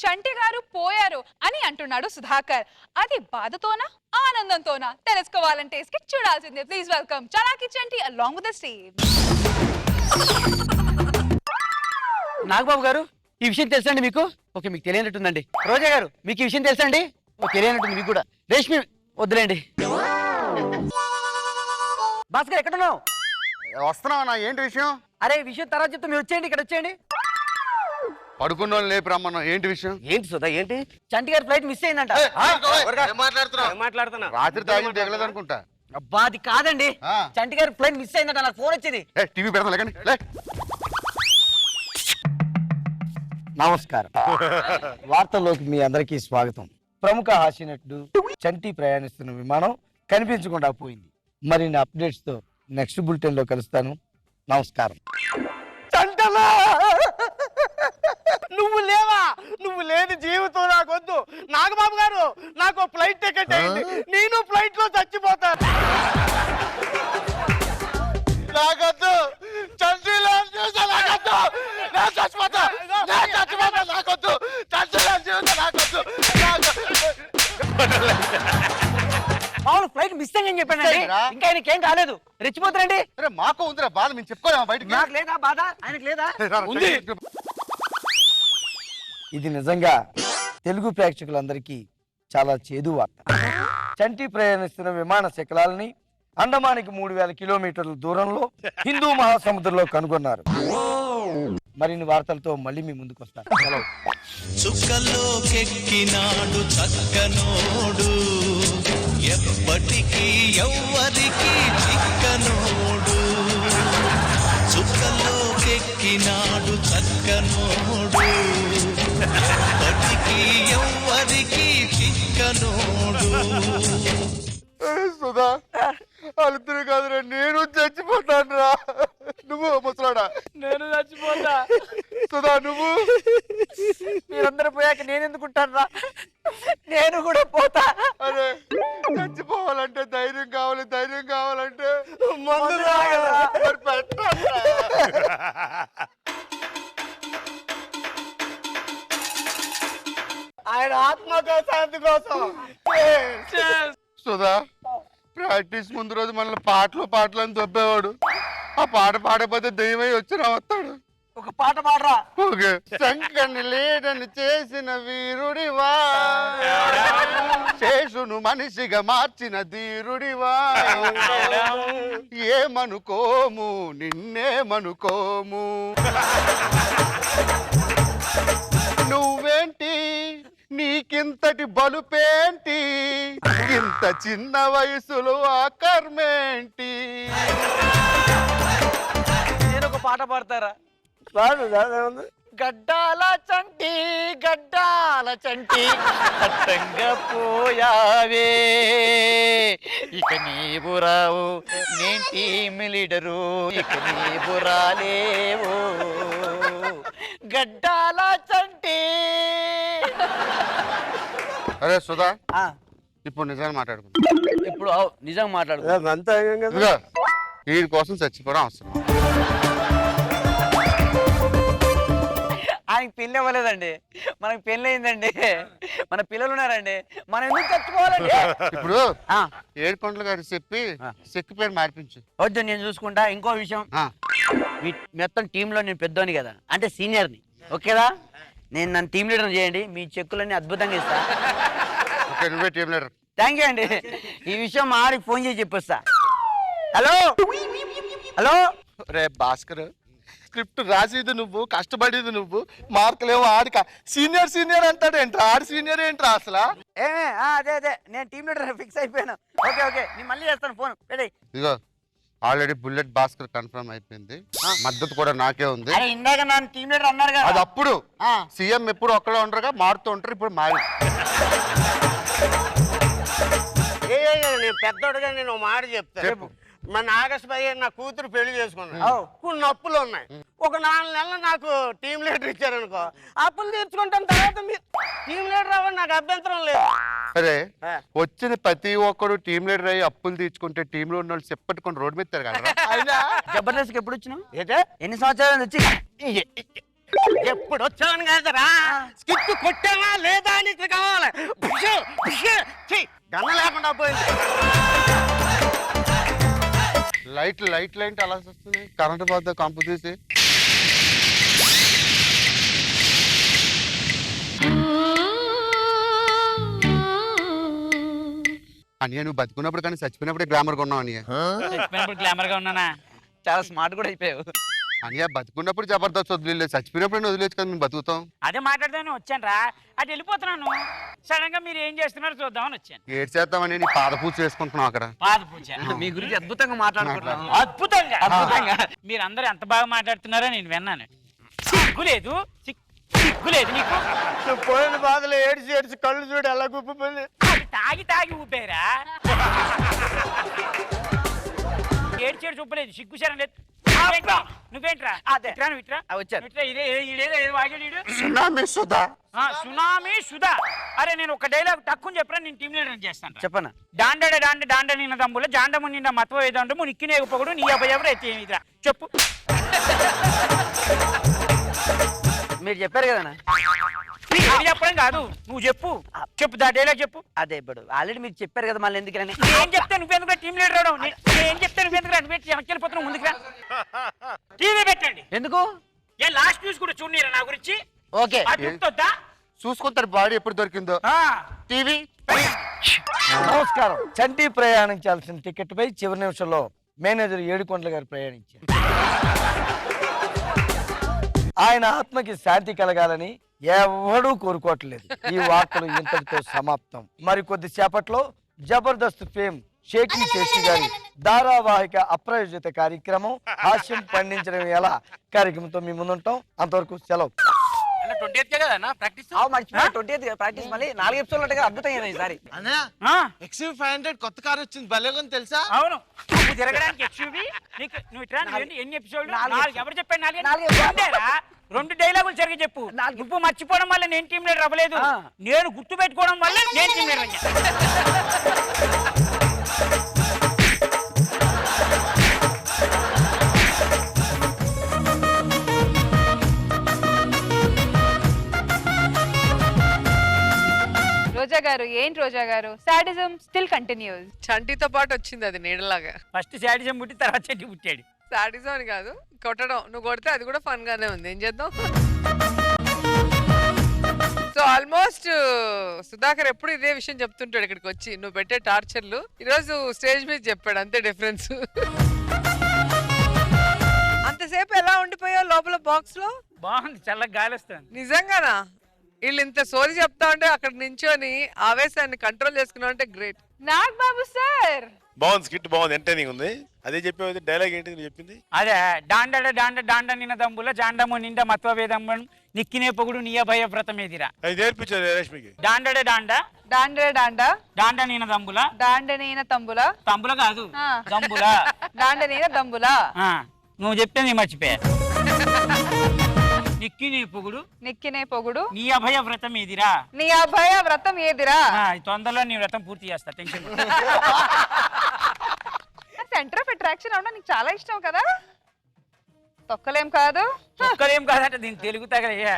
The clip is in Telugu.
చంటి గారు పోయారు అని అంటున్నాడు సుధాకర్. అది బాధతోనా ఆనందంతోనా తెలుసుకోవాలంటే స్కిట్ చూడాల్సిందే. Please welcome Chalaki Chanti along with the stage. Nagababu garu, ఈ విషయం తెలుసా అండి మీకు? ఓకే, మీకు తెలియనట్టుందండి. రోజా గారు, మీకు ఈ విషయం తెలుసా అండి? తెలియనట్టుంది మీకు కూడా. రేష్మి వద్దులేండి. భాస్కర్ ఎక్కడున్నావు? వస్తున్నావా? ఏంటి విషయం? అరే విషయం తర్వాత చెప్తా, మీరు వచ్చేయండి, ఇక్కడ వచ్చేయండి. పడుకున్న వాళ్ళు లేపు రమ్మన్నా. ఏంటి విషయం? ఏంటి సుధా, ఏంటి? చంటి గారి ఫ్లైట్ మిస్ అయిందంట. రాత్రి తాగి దిగలేదు అనుకుంటా. అబ్బా అది కాదండి, చంటి గారి ఫ్లైట్ మిస్ అయిందంట. నాకు ఫోన్ వచ్చింది. టీవీ పెడతాం లేకండి. నమస్కారం. వార్తల్లోకి మీ అందరికీ స్వాగతం. ప్రముఖ హాస్యనటుడు చంటి ప్రయాణిస్తున్న విమానం కనిపించకుండా పోయింది. మరిన్ని అప్డేట్స్ తో నెక్స్ట్ బులెటిన్ లో కలుస్తాను. నమస్కారం. చంటలా, నువ్వు లేవా? నువ్వు లేని జీవితం నాకొద్దు. నాగబాబు గారు, నాకు ఫ్లైట్ టికెట్ అయింది. నేను ఫ్లైట్ లో చచ్చిపోతాను. నాకొద్దు. చంటి నాకొద్దు. నేను చచ్చిపోతా. నాకొద్దు. చంటి జీవితం నాకొద్దు. అవును, ఫ్లైట్ మిస్ అయ్యని చెప్పానండి. ఇంకా ఆయనకి ఏం కాలేదు. రెచ్చిపోతారండి. మాకు ఉందిరా బాధ, మేము చెప్పుకోలేమా బయటకి? నాకు లేదా బాధ, ఆయనకు లేదా? ఉంది. ఇది నిజంగా తెలుగు ప్రేక్షకులందరికీ చాలా చేదు వార్త. చంటి ప్రయాణిస్తున్న విమాన శకలాలని అండమానికి 3000 కిలోమీటర్ల దూరంలో హిందూ మహాసముద్రంలో కనుగొన్నారు. మరిన్ని వార్తలతో మళ్ళీ మీ ముందుకు వస్తాను. చుక్కలోకెక్కినాడు చక్కనోడు, ఎప్పటికీ ఎవ్వరికి చిక్కనోడు. చుక్కలోకెక్కినాడు చక్కనోడు, ఎప్పటికీ ఎవ్వరికి చిక్కనోడు. సుధా, వాళ్ళిద్దరు కాదురా, నేను చచ్చిపోతాను రా. నువ్వు ముసలాడా? నేను చచ్చిపోతా. సుధా నువ్వు? మీరందరూ పోయాక నేను ఎందుకుంటాను రా? నేను కూడా పోతా. అరే చచ్చిపోవాలంటే ధైర్యం కావాలి. ధైర్యం కావాలంటే మందు తాగరా? మరి పెట్టరా? ఆయన ఆత్మశాంతి కోసం. సుధా, ప్రాక్టీస్ ముందు రోజు మనల్ని పాటలు అని దొబ్బేవాడు. ఆ పాట పాడకపోతే దెయ్యమై వచ్చి వస్తాడు. ఒక పాట పాడరా. ఓకే. శంకర్ని లేడని చేసిన వీరుడివా, శేషును మనిషిగా మార్చిన ధీరుడివా, ఏమనుకోము నిన్నేమనుకోము. నువ్వేంటి, నీకింతటి బలుపేంటి, ఇంత చిన్న వయసులో ఆ కర్మేంటి? నేను ఒక పాట పాడతారా? గడ్డాల చంటి, గడ్డాల చంటి అట్టంగా పోయావే, ఇక నీవు రావు, నేను టీమ్ లీడరు, ఇక నీవు రాలేవు, గడ్డాల చంటి. అరే సుధా, ఇప్పుడు నిజాన్ని మాట్లాడుకుంటా. ఇప్పుడు నిజంగా మాట్లాడు. వీడి కోసం చచ్చిపోవడం అవసరం. ఆయనకి పెళ్ళి అవ్వలేదండి, మనకి పెళ్ళి అయిందండి, మన పిల్లలు ఉన్నారండి, మనం ఎందుకు చచ్చిపోవాలండి? ఇప్పుడు ఏడుకొండల గారికి చెప్పి చెక్కి పేరు మార్పించు. వద్దు, నేను చూసుకుంటా. ఇంకో విషయం, మొత్తం టీంలో నేను పెద్దోని కదా, అంటే సీనియర్ని. ఓకేదా? నేను నన్ను టీం లీడర్ చేయండి, మీ చెక్కులన్నీ అద్భుతంగా ఇస్తా. ఓకే, నువ్వే టీం లీడర్. థ్యాంక్ యూ అండి. ఈ విషయం మా ఆడికి ఫోన్ చేసి చెప్పొస్తా. Hello hello. రే భాస్కర్, స్క్రిప్ట్ రాసేది నువ్వు, కష్టపడేది నువ్వు, మార్కులేమో ఆడిక. సీనియర్ అంటాడు ఏంట్రా? ఆడి సీనియర్ ఏంట్రా అసలు? ఏమే అదే నేను టీం లీడర్ ఫిక్స్ అయిపోయాను. ఓకే నేను మళ్ళీ చేస్తాను ఫోన్. ఇదిగో ఆల్రెడీ బుల్లెట్ భాస్కర్ కన్ఫర్మ్ అయిపోయింది, మద్దతు కూడా నాకే ఉంది. ఇందాక నన్ను టీం లీడర్ అన్నారు కదా. అది అప్పుడు సీఎం ఎప్పుడు ఒక్కడే ఉండరుగా, మారుతూ ఉంటారు. ఇప్పుడు మారి నేను పెద్దోడుగా నేను మాట చెప్తాను. మన ఆగస్టు 15 నా కూతురు పెళ్లి చేసుకున్నాను. కొన్ని అప్పులు ఉన్నాయి. ఒక 4 నెలలు నాకు టీం లీడర్ ఇచ్చారనుకో, అప్పులు తీర్చుకుంటాను. తర్వాత మీరు టీం లీడర్ అవ్వండి, నాకు అభ్యంతరం లేదు. అరే వచ్చిన ప్రతి ఒక్కరు టీం లీడర్ అయ్యి అప్పులు తీర్చుకుంటే టీంలో ఉన్న వాళ్ళు చెప్పట్టుకొని రోడ్డు మీద తిరగాలి. జబర్దస్త్ ఎప్పుడు వచ్చినావు? ఎన్ని సంవత్సరాలు వచ్చి? ఎప్పుడు వచ్చాను కదరా స్కిట్ కొట్టావా లేదా అని ఇట్లా కావాలి గన్న లేకుండా పోయింది. లైట్ అలా వస్తున్నాయి, కరెంట్ పోతే కంపు తీసి. అనియా నువ్వు బతుకున్నప్పుడు కానీ చచ్చిపోయినప్పుడే గ్లామర్ కొన్నావు అనియా. చెప్పినప్పుడు గ్లామర్ గా ఉన్నానా, చాలా స్మార్ట్ కూడా అయిపోయావు. అనియా బతుకున్నప్పుడు జబర్దస్త్ వదిలేదు, చచ్చిపోయినప్పుడు వదిలేదు కదా మేము బతుకుతాం. అదే మాట్లాడదామని వచ్చాను రా, అటు వెళ్ళిపోతున్నాను. సడన్ గా మీరు ఏం చేస్తున్నారో చూద్దామని వచ్చాను. ఏడు చేద్దామని నీ పాద పూజ చేసుకుంటున్నావు అక్కడ. పాద పూజ మీ గురించి అద్భుతంగా మాట్లాడుకుంటున్నాను. అద్భుతంగా అద్భుతంగా మీరందరూ ఎంత బాగా మాట్లాడుతున్నారో నేను విన్నాను. సిగ్గులేదు సిగ్గులేదు నీకు. నువ్వు పోయిన బాధలో ఏడ్చి కళ్ళు చూడు ఎలా గుప్పిపోయింది. అది తాగి ఊపేరా. ఏడ్చేడు చూపలేదు, సిగ్గు శరం లేదు. నువ్వేంట్రా ఇట్రా వచ్చాను. సునామీ సుధా. సునామీ సుధా. అరే నేను ఒక డైలాగ్ తక్కువ చెప్పరా, నేను టీమ్ లీడర్ చేస్తాను. చెప్పనా? డాండ నిన్న తమ్ముల జాండము నిన్న మత్వ వేదండము నిక్కినేగు పొగడు నీ అభయవరు అయితే చెప్పు. మీరు చెప్పారు కదా చెప్పడం కాదు, నువ్వు చెప్పు దా డైలాగ్ చెప్పు. అదే ఇప్పుడు ఆల్రెడీ మీరు చెప్పారు కదా, మళ్ళీ ఎందుకని ఏం చెప్తే నువ్వెందుకు టీమ్ లీడర్ అవడం, ఏం చెప్తే నువ్వెందుకు వెళ్ళిపోతున్నావు ముందుకు రా. టీవీ పెట్టండి. ఎందుకు? ఏ లాస్ట్ న్యూస్ కూడా చూడనీరా నా గురించి. ఓకే చూసుకుంటారు బాడీ ఎప్పుడు దొరికిందో. టీవీ. నమస్కారం. చంటి ప్రయాణించాల్సిన టికెట్ పై చివరి నిమిషంలో మేనేజర్ ఏడుకొండల గారు ప్రయాణించారు. ఆయన ఆత్మకి శాంతి కలగాలని ఎవడూ కోరుకోవట్లేదు. ఈ వార్తలు ఇంతటితో సమాప్తం. మరి కొద్దిసేపట్లో జబర్దస్త్ ఫేమ్ షేకింగ్ శేషి గారి ధారావాహిక అప్రాయోజిత కార్యక్రమం హాస్యం పండించడం ఎలా కార్యక్రమంతో మీ ముందుంటాం. అంతవరకు సెలవు. 20th కదా ప్రాక్టీస్. మర్చిపోయా 20th ప్రాక్టీస్. మళ్ళీ 4 ఎపిసోడ్లు అద్భుతం ఈసారి. XUV500 కొత్త కార్ వచ్చింది, భలేగా తెలుసా? అవును, నువ్వు తిరగడానికి XUV నువ్వు ఇట్లా ఎన్ని ఎపిసోడ్? ఎవరు చెప్పాడు? 2 డైలాగులు సరిగ్గా చెప్పు. నువ్వు మర్చిపోవడం వల్ల నేను టీం లీడర్ అవ్వలేదు, నేను గుర్తు పెట్టుకోవడం వల్ల నేను టీం లీడర్ అయ్యా. రోజా గారు, ఏంటి రోజా గారు, సాడిజం స్టిల్ కంటిన్యూస్. చంటితో పాటు వచ్చింది అది నీడలాగా. ఫస్ట్ శాడిజం పుట్టి తర్వాత చెట్టు పుట్టాడు. సాడిజం అని కాదు, కొట్టడం. నువ్వు కొడితే అది కూడా ఫన్ గానే ఉంది, ఏం చేద్దాం. సో ఆల్మోస్ట్ సుధాకర్ ఎప్పుడు ఇదే విషయం చెప్తుంటాడు ఇక్కడికి వచ్చి, నువ్వు పెట్టే టార్చర్లు. ఈరోజు స్టేజ్ మీద చెప్పాడు, అంతే డిఫరెన్స్. అంతసేపు ఎలా ఉండిపోయావు లోపల బాక్స్ లో? బాగుంది, చల్లగా గాలి వస్తుంది. నిజంగానా? వీళ్ళు ఇంత సోరీ చెప్తా ఉంటే అక్కడ నించొని ఆవేశాన్ని కంట్రోల్ చేసుకున్నావు అంటే గ్రేట్. నాగ్ బాబు సార్ బాగుంది, స్కిట్ బాగుంది, ఎంటర్టైనింగ్ ఉంది. అదే చెప్పే డైలాగ్ ఏంటి నువ్వు చెప్పింది? అదే డాండ నిన్న దంబుల జాండము నిండా మత్వ వేదమ్మ నిక్కినే పొగుడు నీ భయ వ్రతమేదిరా. అది నేర్పించారు రేష్మికి. డాండ నిన్న దంబుల తంబుల కాదు దంబుల దంబుల. నువ్వు చెప్తే నీ మర్చిపోయా. నిక్కినే పొగుడు నీ అభయ వ్రతం ఏదిరా. తొందరలో నీ వ్రతం పూర్తి చేస్తా, టెన్షన్. సెంటర్ ఆఫ్ అట్రాక్షన్ అవడం నీకు చాలా ఇష్టం కదా. తొక్కలేం కాదు తొక్కలేం కాదంటే దీని తెలుగు తగలయ్యా.